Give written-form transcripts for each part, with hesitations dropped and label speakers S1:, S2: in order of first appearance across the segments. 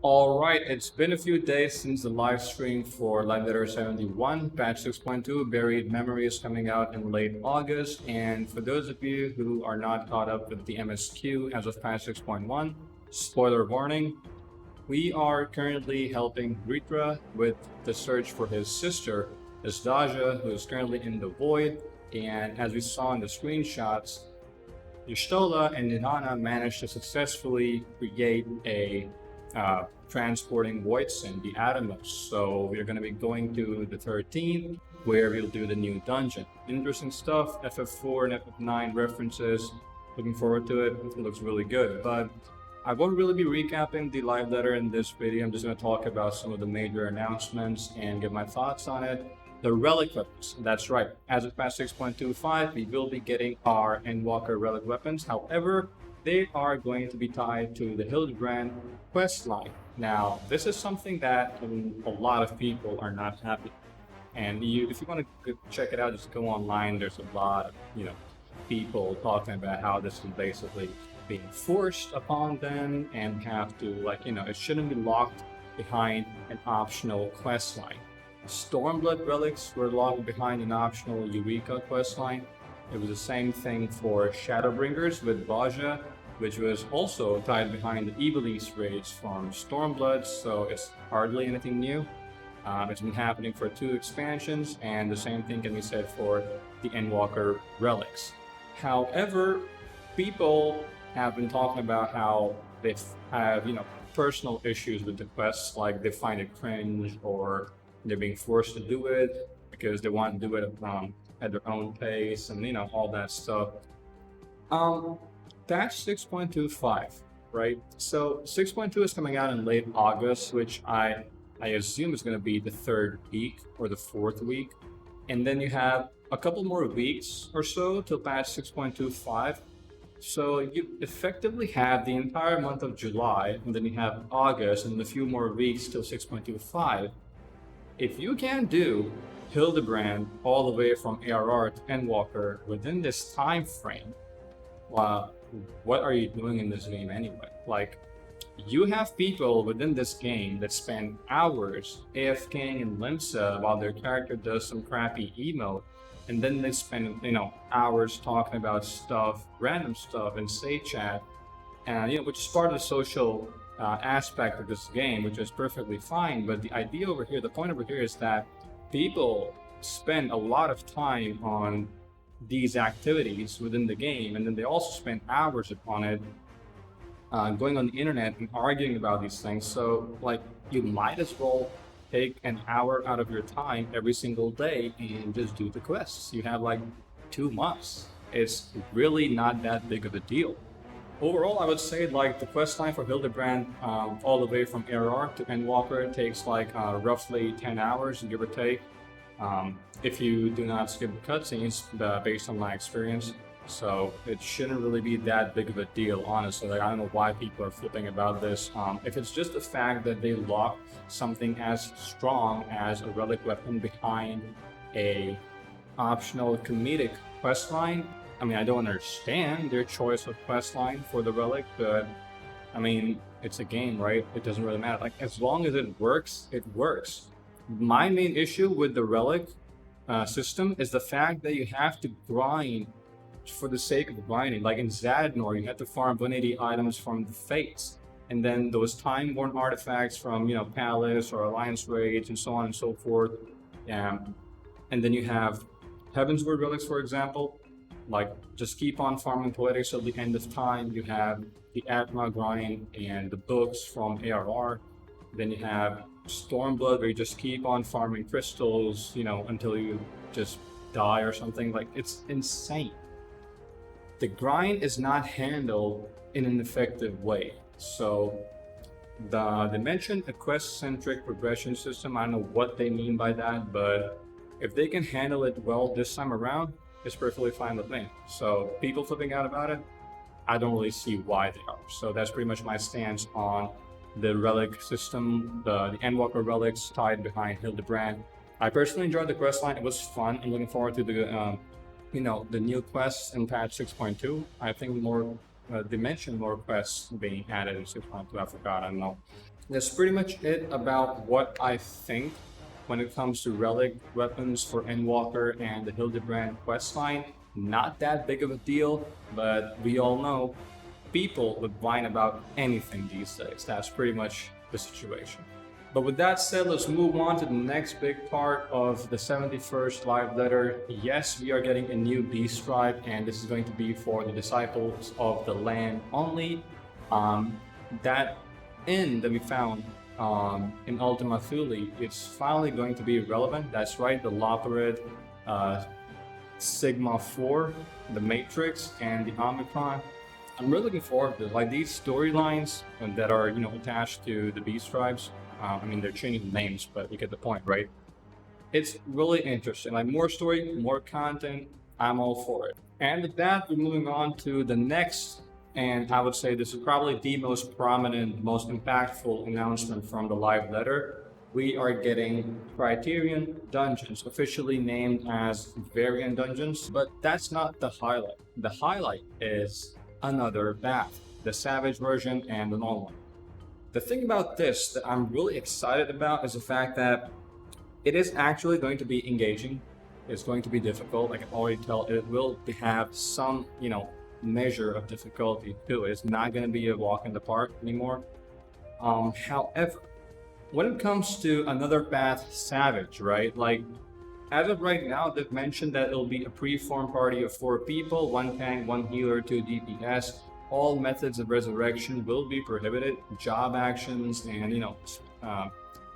S1: All right, it's been a few days since the live stream for Live Letter 71, patch 6.2, Buried Memories coming out in late August. And for those of you who are not caught up with the MSQ as of patch 6.1, spoiler warning, we are currently helping Ritra with the search for his sister, Isdaja, who is currently in the Void. And as we saw in the screenshots, Y'shtola and Ninana managed to successfully create a transporting void sin, the Atomos. So we're going to be going to the 13th, where we'll do the new dungeon. Interesting stuff, FF4 and FF9 references. Looking forward to it. It looks really good. But I won't really be recapping the live letter in this video. I'm just going to talk about some of the major announcements and give my thoughts on it. The Relic Weapons, that's right. As of patch 6.25, we will be getting our Endwalker Relic Weapons. However, they are going to be tied to the Hildibrand quest line. Now, this is something that a lot of people are not happy. And if you want to check it out, just go online. There's a lot of people talking about how this is basically being forced upon them and have to it shouldn't be locked behind an optional quest line. Stormblood relics were locked behind an optional Eureka questline. It was the same thing for Shadowbringers with Baja, which was also tied behind the Evilise raids from Stormblood, so it's hardly anything new. It's been happening for 2 expansions, and the same thing can be said for the Endwalker relics. However, people have been talking about how they have personal issues with the quests, like they find it cringe or they're being forced to do it because they want to do it at their own pace and all that stuff. Patch 6.25, right? So 6.2 is coming out in late August, which I assume is going to be the 3rd week or the 4th week. And then you have a couple more weeks or so till patch 6.25. So you effectively have the entire month of July, and then you have August and a few more weeks till 6.25. If you can do Hildibrand all the way from ARR to Endwalker within this time frame, well, what are you doing in this game anyway? Like, you have people within this game that spend hours AFKing in Limsa while their character does some crappy emote, and then they spend hours talking about stuff, random stuff in Say Chat, and which is part of the social aspect of this game, which is perfectly fine. But the idea over here, the point over here is that people spend a lot of time on these activities within the game, and then they also spend hours upon it, going on the internet and arguing about these things. So you might as well take an hour out of your time every single day and just do the quests. You have 2 months. It's really not that big of a deal. Overall, I would say the quest line for Hildibrand all the way from ARR to Endwalker takes roughly 10 hours, give or take, if you do not skip the cutscenes, based on my experience. So it shouldn't really be that big of a deal, honestly. I don't know why people are flipping about this. If it's just the fact that they lock something as strong as a relic weapon behind a optional comedic quest line, I don't understand their choice of quest line for the relic, but it's a game, right? It doesn't really matter. As long as it works, it works. My main issue with the relic system is the fact that you have to grind for the sake of grinding. Like in Zadnor, you have to farm 180 items from the Fates, and then those time-worn artifacts from Palace or Alliance raids and so on and so forth. And then you have Heavensward relics, for example. Just keep on farming poetics till the end of time. You have the Atma grind and the books from ARR. Then you have Stormblood, where you just keep on farming crystals, until you just die or something. It's insane. The grind is not handled in an effective way. So they mentioned a quest-centric progression system. I don't know what they mean by that, but if they can handle it well this time around, it's perfectly fine with me. So people flipping out about it, I don't really see why they are. So that's pretty much my stance on the relic system, the Endwalker relics tied behind Hildibrand. I personally enjoyed the quest line. It was fun. I'm looking forward to the new quests in patch 6.2. I think they mentioned more quests being added in 6.2. I forgot. I don't know. That's pretty much it about what I think when it comes to relic weapons for Endwalker and the Hildibrand questline. Not that big of a deal, but we all know people would whine about anything these days. That's pretty much the situation. But with that said, let's move on to the next big part of the 71st live letter. Yes, we are getting a new beast tribe, and this is going to be for the disciples of the land only. That inn that we found in Ultima Thule, it's finally going to be relevant. That's right, the Loperid, Sigma 4, the Matrix, and the Omicron. I'm really looking forward to like these storylines that are attached to the beast tribes. I mean, they're changing the names, but you get the point, right? It's really interesting. Like more story, more content. I'm all for it. And with that, we're moving on to the next, and I would say this is probably the most prominent, most impactful announcement from the live letter. We are getting Criterion Dungeons, officially named as Variant Dungeons, but that's not the highlight. The highlight is another path, the Savage version and the normal one. The thing about this that I'm really excited about is the fact that it is actually going to be engaging. It's going to be difficult. I can already tell it will have some, measure of difficulty to it. It's not going to be a walk in the park anymore. However, when it comes to another path, Savage, right? Like, as of right now, they've mentioned that it'll be a pre-formed party of 4 people, 1 tank, 1 healer, 2 DPS. All methods of resurrection will be prohibited. Job actions and,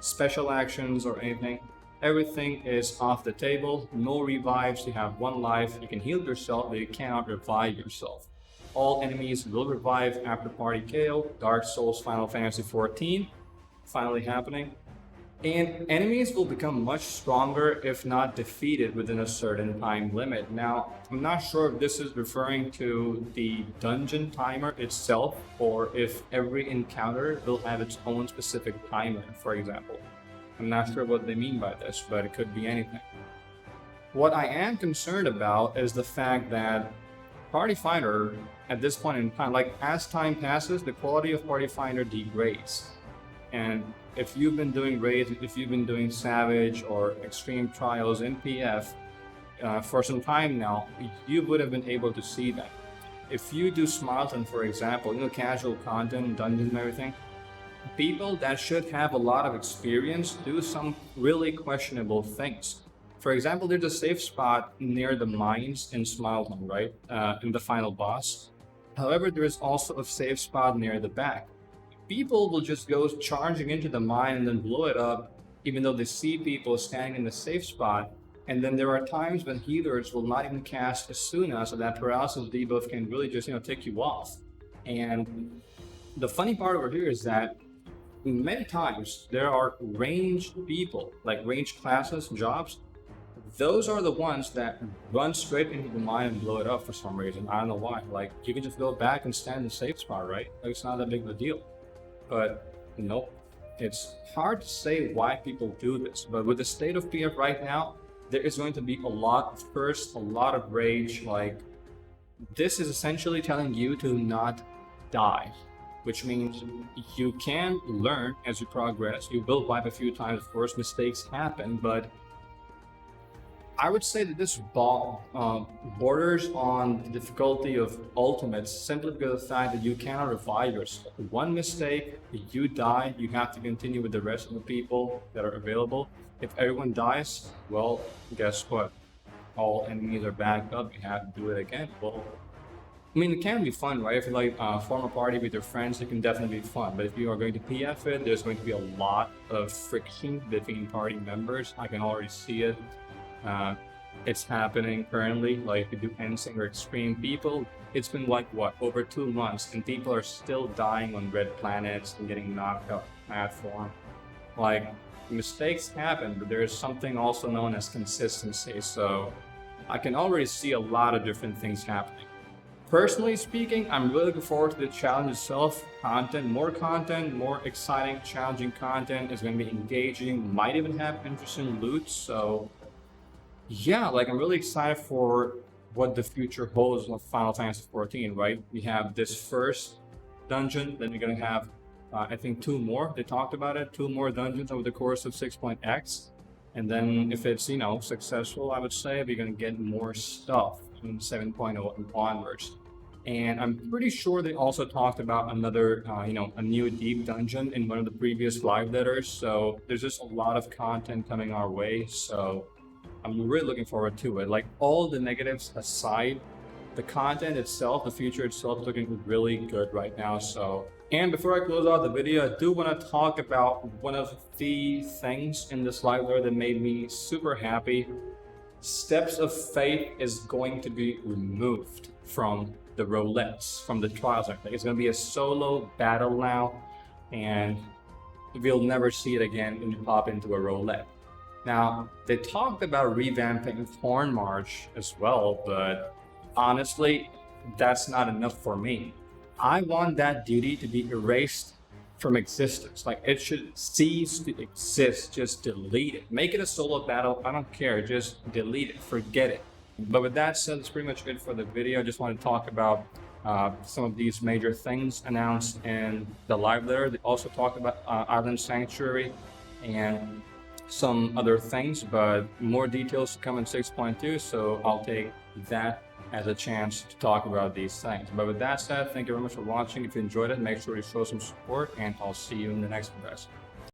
S1: special actions or anything. Everything is off the table. No revives. You have 1 life. You can heal yourself, but you cannot revive yourself. All enemies will revive after party KO. Dark Souls Final Fantasy XIV. Finally happening. And enemies will become much stronger if not defeated within a certain time limit. Now, I'm not sure if this is referring to the dungeon timer itself or if every encounter will have its own specific timer, for example. I'm not sure what they mean by this, but it could be anything. What I am concerned about is the fact that Party Finder, at this point in time, like as time passes, the quality of Party Finder degrades. And if you've been doing raids, if you've been doing Savage or Extreme Trials in PF for some time now, you would have been able to see that. If you do Smartland, for example, casual content, dungeons and everything, people that should have a lot of experience do some really questionable things. For example, there's a safe spot near the mines in Smartland, right? In the final boss. However, there is also a safe spot near the back. People will just go charging into the mine and then blow it up, even though they see people standing in the safe spot. And then there are times when healers will not even cast Asuna, so that paralysis debuff can really just take you off. And the funny part over here is that many times there are ranged people, like ranged classes, jobs. Those are the ones that run straight into the mine and blow it up for some reason. I don't know why. Like, you can just go back and stand in the safe spot, right? Like, it's not that big of a deal. But nope, it's hard to say why people do this. But with the state of PF right now, there is going to be a lot of thirst, a lot of rage. Like, this is essentially telling you to not die, which means you can learn as you progress. You will wipe a few times, of course, mistakes happen, but I would say that this borders on the difficulty of ultimates simply because of the fact that you cannot revive yourself. One mistake, you die, you have to continue with the rest of the people that are available. If everyone dies, well, guess what? All enemies are backed up, you have to do it again. Well, I mean, it can be fun, right? If you like form a party with your friends, it can definitely be fun. But if you are going to PF it, there's going to be a lot of friction between party members. I can already see it. It's happening currently. Like, if you do anything or extreme people, it's been like what, over 2 months, and people are still dying on red planets and getting knocked off platform. Like, mistakes happen, but there is something also known as consistency. So I can already see a lot of different things happening. Personally speaking, I'm really looking forward to the challenge itself. Content, more exciting, challenging content is going to be engaging, might even have interesting loot. So yeah, like I'm really excited for what the future holds with Final Fantasy XIV, right? We have this first dungeon, then we're gonna have I think 2 more. They talked about it, 2 more dungeons over the course of 6.x. And then if it's, you know, successful, I would say we're going to get more stuff in 7.0 and onwards. And I'm pretty sure they also talked about another, you know, a new deep dungeon in one of the previous live letters. So there's just a lot of content coming our way. So I'm really looking forward to it. Like, all the negatives aside, the content itself, the future itself is looking really good right now. So, and before I close out the video, I do want to talk about one of the things in this live letter that made me super happy. Steps of Fate is going to be removed from the roulettes, from the trials. I think it's going to be a solo battle now, and we'll never see it again when you pop into a roulette. Now, they talked about revamping Thorn March as well, but honestly, that's not enough for me. I want that duty to be erased from existence. Like, it should cease to exist. Just delete it. Make it a solo battle. I don't care. Just delete it. Forget it. But with that said, that's pretty much it for the video. I just want to talk about some of these major things announced in the live letter. They also talked about Island Sanctuary and some other things, but more details to come in 6.2, so I'll take that as a chance to talk about these things. But with that said, thank you very much for watching. If you enjoyed it, make sure to show some support, and I'll see you in the next one, guys.